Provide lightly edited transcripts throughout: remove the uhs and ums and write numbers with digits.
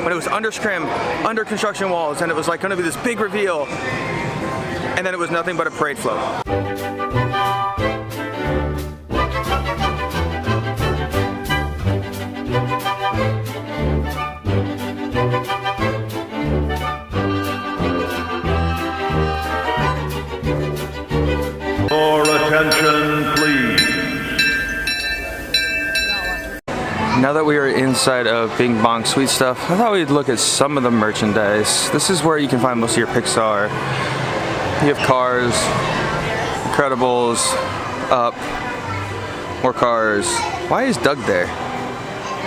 when it was under scrim, under construction walls, and it was like going to be this big reveal, and then it was nothing but a parade float. For attention, please. Now that we are inside of Bing Bong Sweet Stuff, I thought we'd look at some of the merchandise. This is where you can find most of your Pixar. You have Cars, Incredibles, Up, more Cars. Why is Doug there?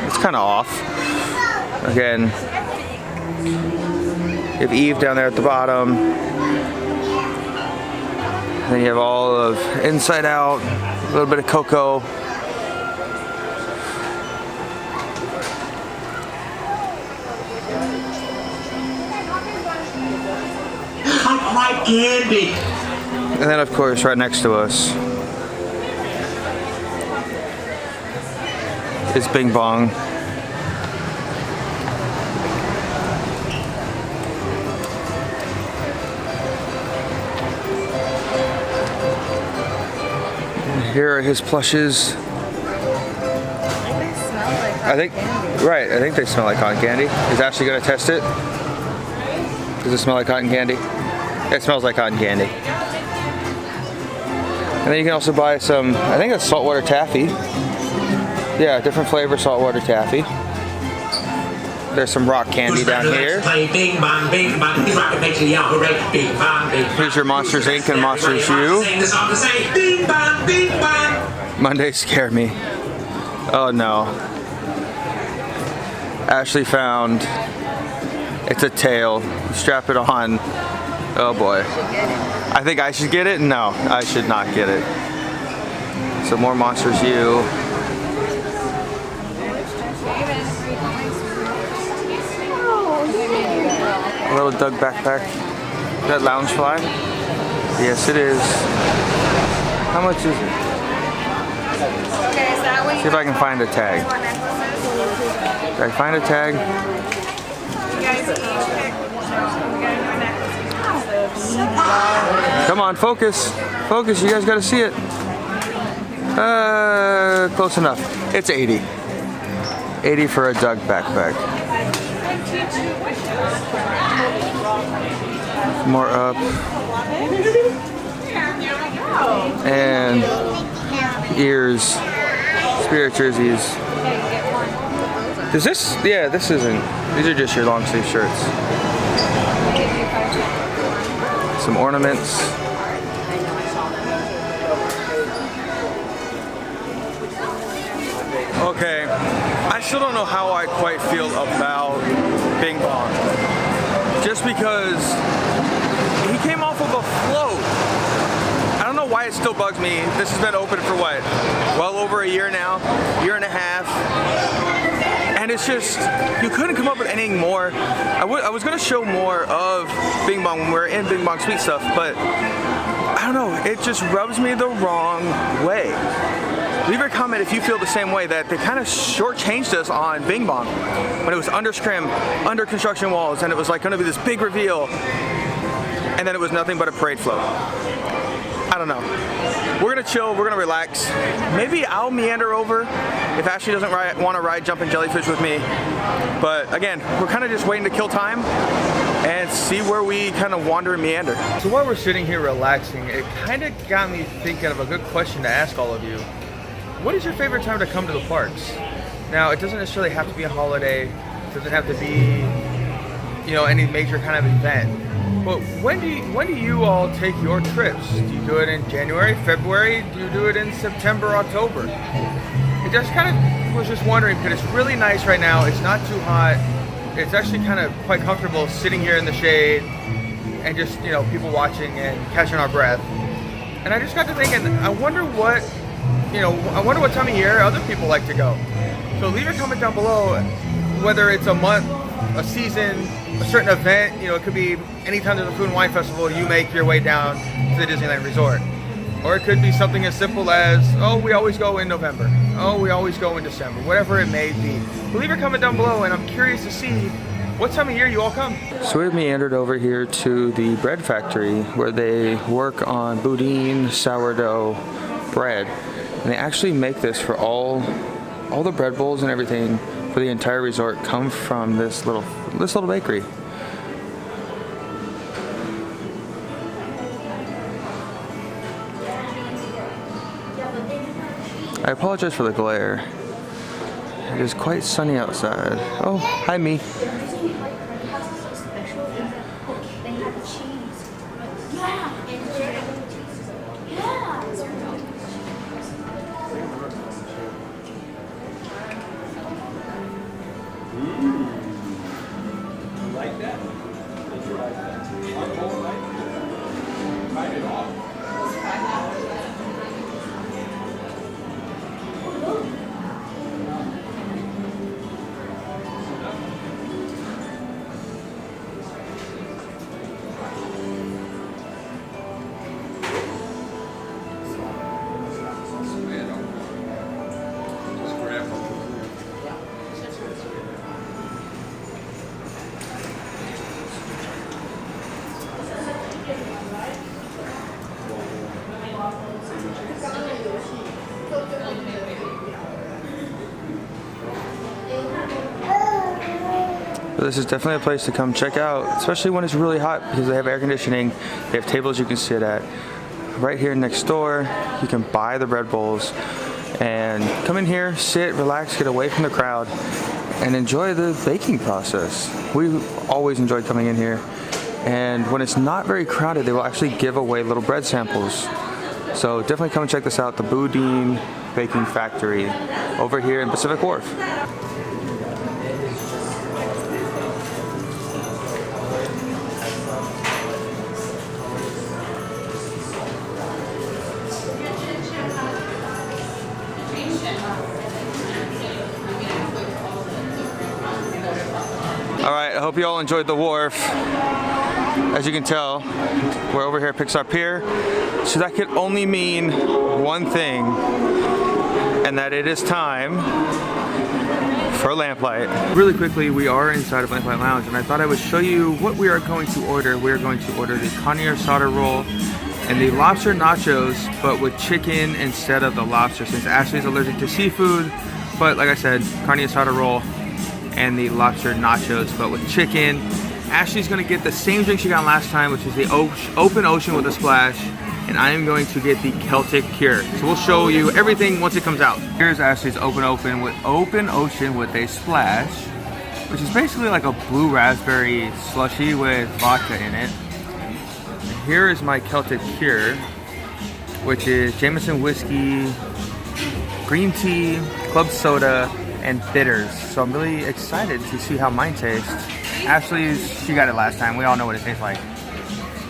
It's kind of off. Again, you have Eve down there at the bottom. Then you have all of Inside Out, a little bit of Coco. Candy. And then of course right next to us is Bing Bong. And here are his plushes. I think they smell like cotton candy. Is Ashley gonna test it? Does it smell like cotton candy? It smells like cotton candy. And then you can also buy some, I think it's saltwater taffy. Yeah, different flavor saltwater taffy. There's some rock candy down here. Here's your Monsters Inc. and Monsters U. Monday scared me. Oh no. Ashley found, it's a tail. Strap it on. Oh boy. I think I should get it? No, I should not get it. So more Monsters U. A little Doug backpack. Is that Loungefly? Yes, it is. How much is it? See if I can find a tag. Did I find a tag? Come on, focus. Focus, you guys gotta see it. Close enough. It's 80. 80 for a Doug backpack. More Up. And ears. Spirit jerseys. Does this? Yeah, this isn't. These are just your long sleeve shirts. Some ornaments. Okay, I still don't know how I quite feel about Bing Bong. Just because he came off of a float. I don't know why it still bugs me. This has been open for what? Well over a year now, year and a half. And it's just, you couldn't come up with anything more. I was gonna show more of Bing Bong when we were in Bing Bong Sweet Stuff, but I don't know, it just rubs me the wrong way. Leave a comment if you feel the same way, that they kind of shortchanged us on Bing Bong when it was under scrim, under construction walls, and it was like gonna be this big reveal, and then it was nothing but a parade float. I don't know. We're gonna chill, we're gonna relax. Maybe I'll meander over if Ashley doesn't want to ride Jumpin' Jellyfish with me. But again, we're kind of just waiting to kill time and see where we kind of wander and meander. So while we're sitting here relaxing, it kind of got me thinking of a good question to ask all of you. What is your favorite time to come to the parks? Now, it doesn't necessarily have to be a holiday. It doesn't have to be, you know, any major kind of event. But when do you all take your trips? Do you do it in January, February? Do you do it in September, October? It just kind of was just wondering, because it's really nice right now. It's not too hot. It's actually kind of quite comfortable sitting here in the shade and just, you know, people watching and catching our breath. And I just got to thinking, I wonder what time of year other people like to go. So leave a comment down below, whether it's a month, a season, a certain event. You know, it could be anytime there's a food and wine festival, you make your way down to the Disneyland Resort. Or it could be something as simple as, oh, we always go in November. Oh, we always go in December. Whatever it may be. But leave a comment down below, and I'm curious to see What time of year you all come? So we've meandered over here to the bread factory where they work on boudin, sourdough, bread. And they actually make this for all the bread bowls and everything for the entire resort come from this little bakery. I apologize for the glare. It is quite sunny outside. Oh, hi me. Like that? Did you like that? Uncle like that? Bite it off. This is definitely a place to come check out, especially when it's really hot because they have air conditioning. They have tables you can sit at. Right here next door, you can buy the bread bowls and come in here, sit, relax, get away from the crowd, and enjoy the baking process. We always enjoyed coming in here. And when it's not very crowded, they will actually give away little bread samples. So definitely come and check this out, the Boudin Baking Factory over here in Pacific Wharf. Alright, I hope you all enjoyed the wharf. As you can tell, we're over here at Pixar Pier. So that could only mean one thing, and that it is time for Lamplight. Really quickly, we are inside of Lamplight Lounge, and I thought I would show you what we are going to order. We are going to order the carne asada roll and the lobster nachos, but with chicken instead of the lobster, since Ashley's allergic to seafood. But like I said, carne asada roll and the lobster nachos, but with chicken. Ashley's gonna get the same drink she got last time, which is the open ocean with a splash, and I am going to get the Celtic Cure. So we'll show you everything once it comes out. Here's Ashley's open ocean with a splash, which is basically like a blue raspberry slushy with vodka in it. Here is my Celtic Cure, which is Jameson whiskey, green tea, club soda, and bitters. So I'm really excited to see how mine tastes. Ashley's, she got it last time. We all know what it tastes like.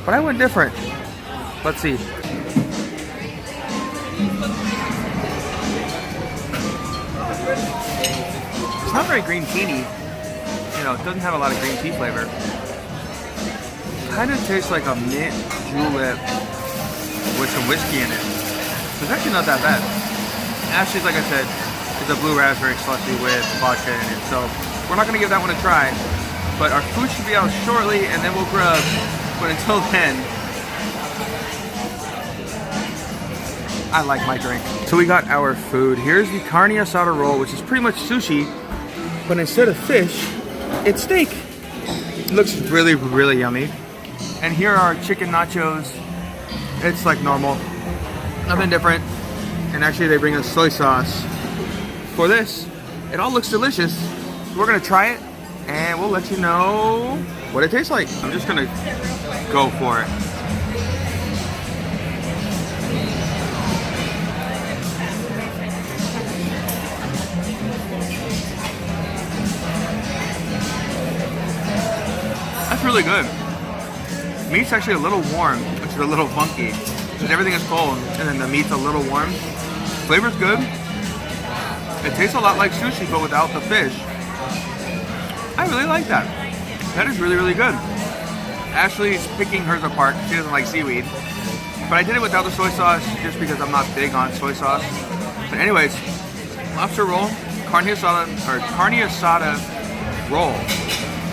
But I went different. Let's see. It's not very green tea-y. You know, it doesn't have a lot of green tea flavor. Kind of tastes like a mint julep with some whiskey in it. It's actually not that bad. Ashley's, like I said, is a blue raspberry slushy with vodka in it. So we're not gonna give that one a try. But our food should be out shortly, and then we'll grub. But until then, I like my drink. So we got our food. Here's the carne asada roll, which is pretty much sushi, but instead of fish, it's steak. It looks really, really yummy. And here are our chicken nachos. It's like normal, nothing different. And actually they bring us soy sauce for this. It all looks delicious. So we're gonna try it, and we'll let you know what it tastes like. I'm just gonna go for it. That's really good. Meat's actually a little warm, which is a little funky, because everything is cold, and then the meat's a little warm. Flavor's good. It tastes a lot like sushi, but without the fish. I really like that. That is really, really good. Ashley's picking hers apart. She doesn't like seaweed. But I did it without the soy sauce just because I'm not big on soy sauce. But anyways, lobster roll, carne asada roll.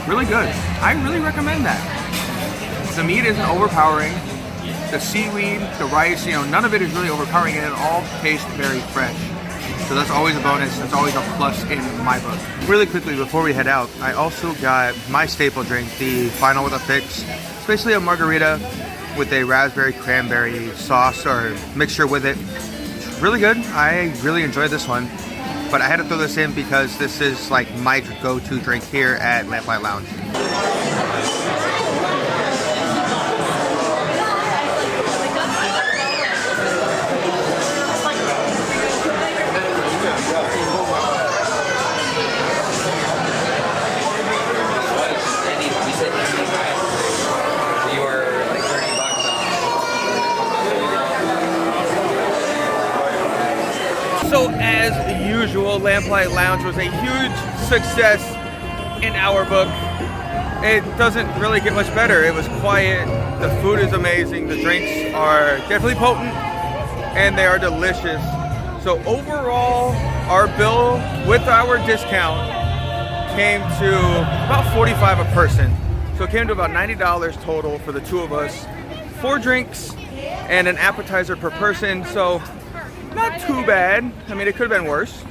really good. I really recommend that. The meat isn't overpowering. The seaweed, the rice, you know, none of it is really overpowering, and it all tastes very fresh. So that's always a bonus. That's always a plus in my book. Really quickly before we head out, I also got my staple drink, the Final with a Fix. It's basically a margarita with a raspberry cranberry sauce or mixture with it. It's really good. I really enjoyed this one. But I had to throw this in because this is like my go-to drink here at Lamplight Lounge. So as usual, Lamplight Lounge was a huge success in our book. It doesn't really get much better. It was quiet, the food is amazing, the drinks are definitely potent, and they are delicious. So overall, our bill with our discount came to about $45 a person. So it came to about $90 total for the two of us. 4 drinks and an appetizer per person. So not too bad. I mean, it could have been worse.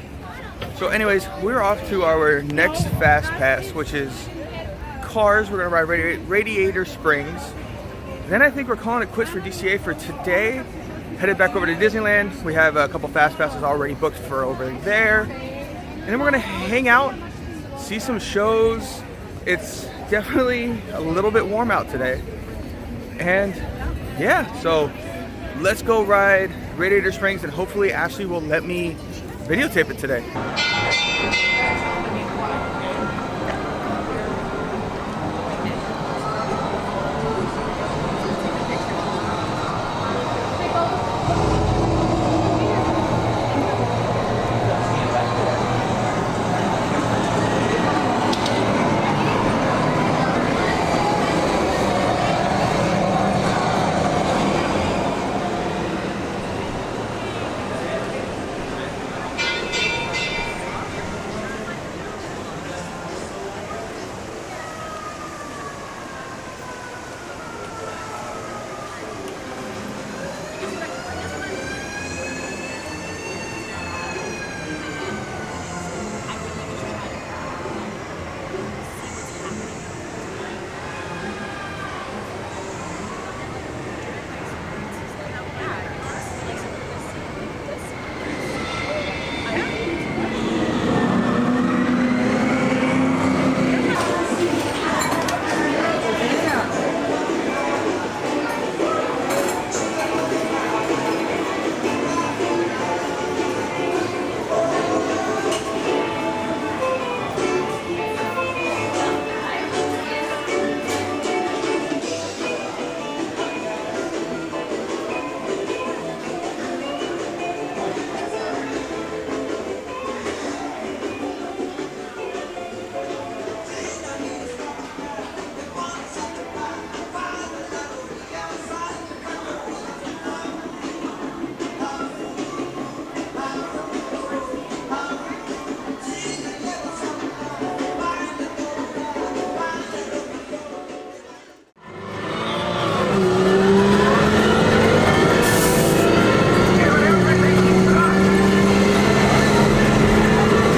So anyways, we're off to our next fast pass, which is cars. We're gonna ride Radiator Springs. Then I think we're calling it quits for DCA for today. Headed back over to Disneyland. We have a couple fast passes already booked for over there. And then we're gonna hang out, see some shows. It's definitely a little bit warm out today. And yeah, so let's go ride Radiator Springs, and hopefully Ashley will let me videotape it today.